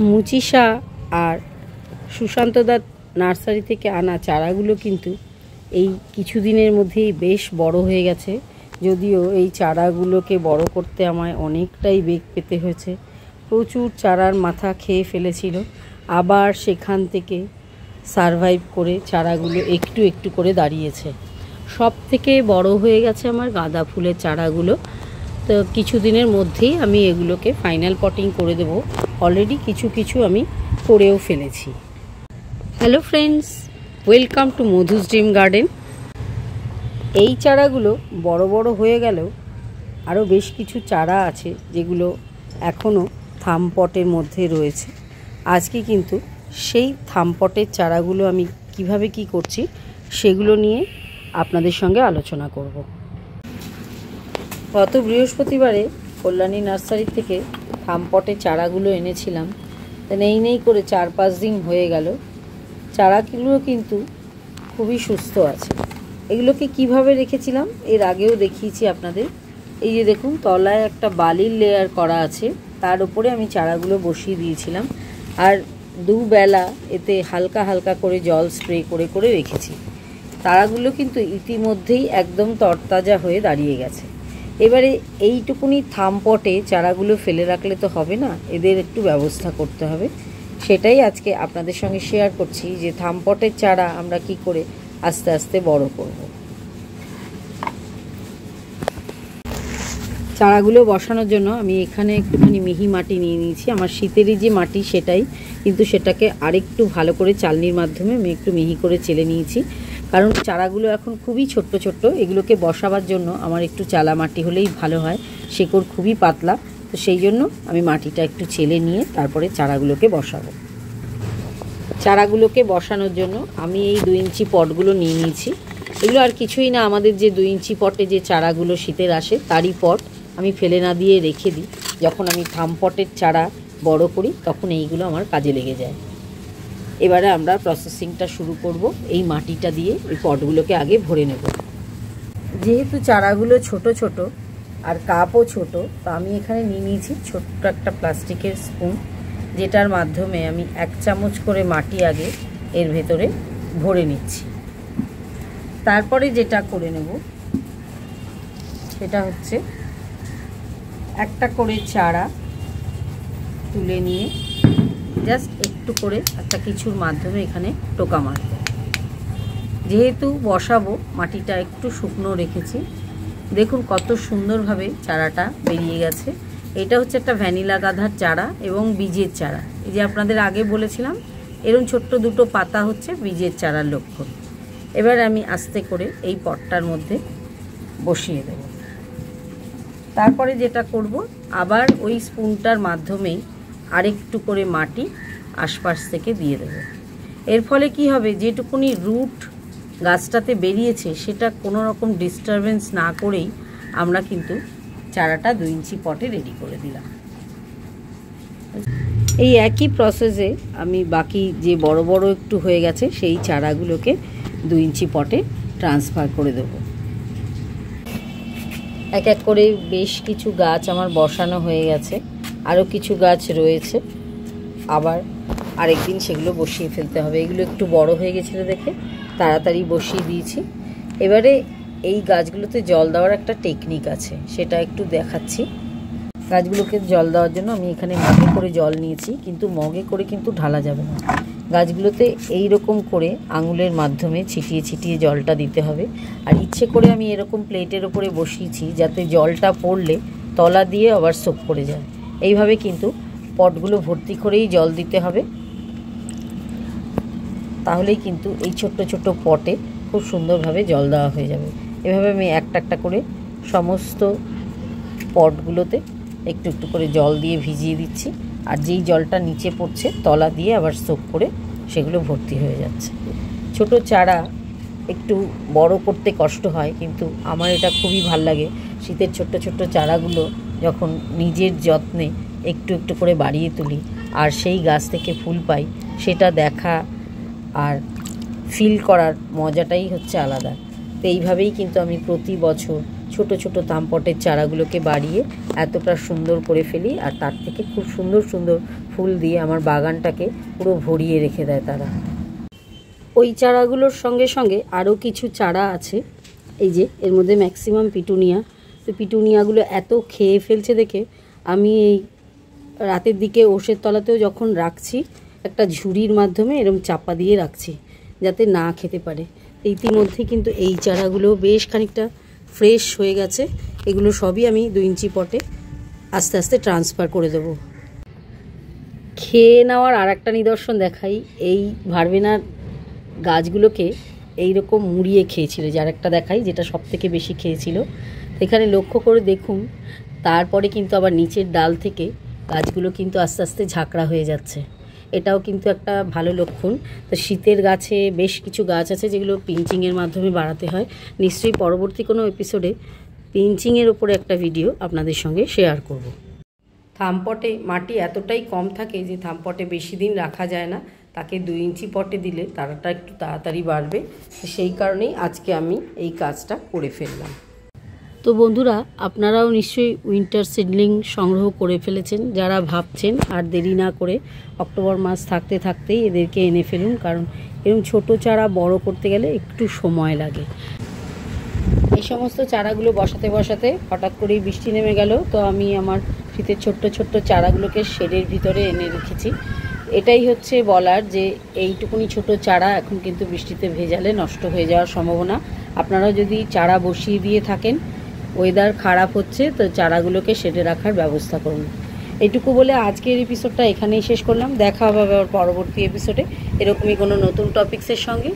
মুচিশা আর সুশান্ত দার নার্সারি থেকে আনা চারাগুলো কিন্তু এই কিছুদিনের মধ্যেই বেশ বড় হয়ে গেছে। যদিও এই চারাগুলোকে বড় করতে আমায় অনেকটাই বেগ পেতে হয়েছে। প্রচুর চারার মাথা খেয়ে ফেলেছিল, আবার সেখান থেকে সারভাইভ করে চারাগুলো একটু একটু করে দাঁড়িয়েছে। সব থেকে বড় হয়ে গেছে আমার গাঁদা ফুলের চারাগুলো। তো কিছুদিনের মধ্যেই আমি এগুলোকে ফাইনাল পটিং করে দেব। অলরেডি কিছু কিছু আমি করেও ফেলেছি। Hello friends, welcome to Madhu's dream garden. এই চারাগুলো বড় বড় হয়ে গেলেও আরও বেশ কিছু চারা আছে যেগুলো এখনও থামপটের মধ্যে রয়েছে। আজকে কিন্তু সেই থামপটের চারাগুলো আমি কিভাবে কি করছি সেগুলো নিয়ে আপনাদের সঙ্গে আলোচনা করব। গত বৃহস্পতিবারে কল্যাণী নার্সারি থেকে থামপটের চারাগুলো এনেছিলাম। নেই করে 4-5 দিন হয়ে গেল। চারাগুলো কিন্তু খুবই সুস্থ আছে। এগুলোকে কিভাবে রেখেছিলাম এর আগেও দেখিয়েছি আপনাদের। এই যে দেখুন, তলায় একটা বালির লেয়ার করা আছে, তার উপরে আমি চারাগুলো বসিয়ে দিয়েছিলাম। আর দুবেলা এতে হালকা হালকা করে জল স্প্রে করে করে রেখেছি। চারাগুলো কিন্তু ইতিমধ্যেই একদম তরতাজা হয়ে দাঁড়িয়ে গেছে। এবারে এইটুকুনি থামপটে চারাগুলো ফেলে রাখলে তো হবে না, এদের একটু ব্যবস্থা করতে হবে। সেটাই আজকে আপনাদের সঙ্গে শেয়ার করছি যে থামপটের চারা আমরা কি করে আস্তে আস্তে বড় করব। চারাগুলো বসানোর জন্য আমি এখানে একটুখানি মিহি মাটি নিয়ে নিয়েছি। আমার শীতেরই যে মাটি সেটাই, কিন্তু সেটাকে আরেকটু ভালো করে চালনির মাধ্যমে আমি একটু মিহি করে চেলে নিয়েছি। কারণ চারাগুলো এখন খুবই ছোট্ট ছোট্ট, এগুলোকে বসাবার জন্য আমার একটু চালা মাটি হলেই ভালো হয়। শেকড় খুবই পাতলা, তো সেই জন্য আমি মাটিটা একটু চেলে নিয়ে তারপরে চারাগুলোকে বসাবো। চারাগুলোকে বসানোর জন্য আমি এই 2 ইঞ্চি পটগুলো নিয়ে নিয়েছি। এগুলো আর কিছুই না, আমাদের যে 2 ইঞ্চি পটে যে চারাগুলো শীতের আসে তারই পট। আমি ফেলে না দিয়ে রেখে দিই। যখন আমি থামপটের চারা বড় করি তখন এইগুলো আমার কাজে লেগে যায়। এবারে আমরা প্রসেসিংটা শুরু করব। এই মাটিটা দিয়ে এই পটগুলোকে আগে ভরে নেব। যেহেতু চারাগুলো ছোট ছোট আর কাপও ছোট, তো আমি এখানে নিয়ে নিয়েছি ছোট্ট একটা প্লাস্টিকের স্পুন, যেটার মাধ্যমে আমি 1 চামচ করে মাটি আগে এর ভেতরে ভরে নিচ্ছি। তারপরে যেটা করে নেব সেটা হচ্ছে একটা করে চারা তুলে নিয়ে জাস্ট একটু করে একটা কিছুর মাধ্যমে এখানে টোকা মারব। যেহেতু বসাবো মাটিটা একটু শুকনো রেখেছি। দেখুন কত সুন্দরভাবে চারাটা বেরিয়ে গেছে। এটা হচ্ছে একটা ভ্যানিলা গাঁদার চারা এবং বীজের চারা। এই যে আপনাদের আগে বলেছিলাম এরকম ছোট্ট দুটো পাতা হচ্ছে বীজের চারার লক্ষণ। এবার আমি আস্তে করে এই পটটার মধ্যে বসিয়ে দেব। তারপরে যেটা করব, আবার ওই স্পুনটার মাধ্যমেই আরেকটু করে মাটি আশপাশ থেকে দিয়ে দেব। এর ফলে কি হবে, যেটুকুনি রুট গাছটাতে বেরিয়েছে সেটা কোনো রকম ডিস্টারবেন্স না করেই আমরা কিন্তু চারাটা 2 ইঞ্চি পটে রেডি করে দিলাম। এই একই প্রসেসে আমি বাকি যে বড় বড় একটু হয়ে গেছে সেই চারাগুলোকে 2 ইঞ্চি পটে ট্রান্সফার করে দেব। এক এক করে বেশ কিছু গাছ আমার বসানো হয়ে গেছে, আরও কিছু গাছ রয়েছে। আবার আরেকদিন সেগুলো বসিয়ে ফেলতে হবে। এগুলো একটু বড় হয়ে গেছিলো দেখে তাড়াতাড়ি বসিয়ে দিয়েছি। এবারে এই গাছগুলোতে জল দেওয়ার একটা টেকনিক আছে, সেটা একটু দেখাচ্ছি। গাছগুলোকে জল দেওয়ার জন্য আমি এখানে মগে করে জল নিয়েছি, কিন্তু মগে করে কিন্তু ঢালা যাবে না। গাছগুলোতে এই রকম করে আঙুলের মাধ্যমে ছিটিয়ে ছিটিয়ে জলটা দিতে হবে। আর ইচ্ছে করে আমি এরকম প্লেটের ওপরে বসিয়েছি যাতে জলটা পড়লে তলা দিয়ে আবার সোক করে যায়। এইভাবে কিন্তু পটগুলো ভর্তি করেই জল দিতে হবে, তাহলেই কিন্তু এই ছোট্ট ছোট্ট পটে খুব সুন্দরভাবে জল দেওয়া হয়ে যাবে। এভাবে আমি একটা একটা করে সমস্ত পটগুলোতে একটু একটু করে জল দিয়ে ভিজিয়ে দিচ্ছি। আর যেই জলটা নিচে পড়ছে তলা দিয়ে আবার সোক করে সেগুলো ভর্তি হয়ে যাচ্ছে। ছোট চারা একটু বড় করতে কষ্ট হয়, কিন্তু আমার এটা খুবই ভাল লাগে। শীতের ছোট্ট ছোট্ট চারাগুলো যখন নিজের যত্নে একটু একটু করে বাড়িয়ে তুলি আর সেই গাছ থেকে ফুল পাই, সেটা দেখা আর ফিল করার মজাটাই হচ্ছে আলাদা। তো এইভাবেই কিন্তু আমি প্রতি বছর ছোট ছোট থামপটের চারাগুলোকে বাড়িয়ে এতটা সুন্দর করে ফেলি, আর তার থেকে খুব সুন্দর সুন্দর ফুল দিয়ে আমার বাগানটাকে পুরো ভরিয়ে রেখে দেয় তারা। ওই চারাগুলোর সঙ্গে সঙ্গে আরও কিছু চারা আছে, এই যে এর মধ্যে ম্যাক্সিমাম পিটুনিয়া। তো পিটুনিয়াগুলো এত খেয়ে ফেলছে দেখে আমি এই রাতের দিকে ওষের তলাতেও যখন রাখছি একটা ঝুড়ির মাধ্যমে এরকম চাপা দিয়ে রাখছি যাতে না খেতে পারে। ইতিমধ্যে কিন্তু এই চারাগুলো বেশ খানিকটা ফ্রেশ হয়ে গেছে। এগুলো সবই আমি 2 ইঞ্চি পটে আস্তে আস্তে ট্রান্সফার করে দেবো। খেয়ে নেওয়ার আর একটা নিদর্শন দেখাই, এই ভার্বেনার গাছগুলোকে এইরকম মুড়িয়ে খেয়েছিল, যার একটা দেখাই যেটা সব থেকে বেশি খেয়েছিল। এখানে লক্ষ্য করে দেখুন, তারপরে কিন্তু আবার নিচের ডাল থেকে গাছগুলো কিন্তু আস্তে আস্তে ঝাঁকড়া হয়ে যাচ্ছে। এটাও কিন্তু একটা ভালো লক্ষণ। তো শীতের গাছে বেশ কিছু গাছ আছে যেগুলো পিঞ্চিংয়ের মাধ্যমে বাড়াতে হয়। নিশ্চয়ই পরবর্তী কোনো এপিসোডে পিঞ্চিংয়ের ওপরে একটা ভিডিও আপনাদের সঙ্গে শেয়ার করব। থামপটে মাটি এতটাই কম থাকে যে থামপটে বেশি দিন রাখা যায় না, তাকে 2 ইঞ্চি পটে দিলে তারাটা একটু তাড়াতাড়ি বাড়বে। সেই কারণেই আজকে আমি এই কাজটা করে ফেললাম। তো বন্ধুরা, আপনারাও নিশ্চয়ই উইন্টার সিডলিং সংগ্রহ করে ফেলেছেন। যারা ভাবছেন আর দেরি না করে অক্টোবর মাস থাকতে থাকতেই এদেরকে এনে ফেলুন, কারণ এরকম ছোটো চারা বড় করতে গেলে একটু সময় লাগে। এই সমস্ত চারাগুলো বসাতে বসাতে হঠাৎ করেই বৃষ্টি নেমে গেল। তো আমি আমার শীতের ছোট্ট ছোট্ট চারাগুলোকে শেডের ভিতরে এনে রেখেছি। এটাই হচ্ছে বলার যে এইটুকুনি ছোট চারা এখন কিন্তু বৃষ্টিতে ভেজালে নষ্ট হয়ে যাওয়ার সম্ভাবনা। আপনারাও যদি চারা বসিয়ে দিয়ে থাকেন, ওয়েদার খারাপ হচ্ছে, তো চারাগুলোকে শেডে রাখার ব্যবস্থা করুন। এইটুকু বলে আজকের এপিসোডটা এখানেই শেষ করলাম। দেখা হবে আবার পরবর্তী এপিসোডে এরকমই কোনো নতুন টপিক্সের সঙ্গে।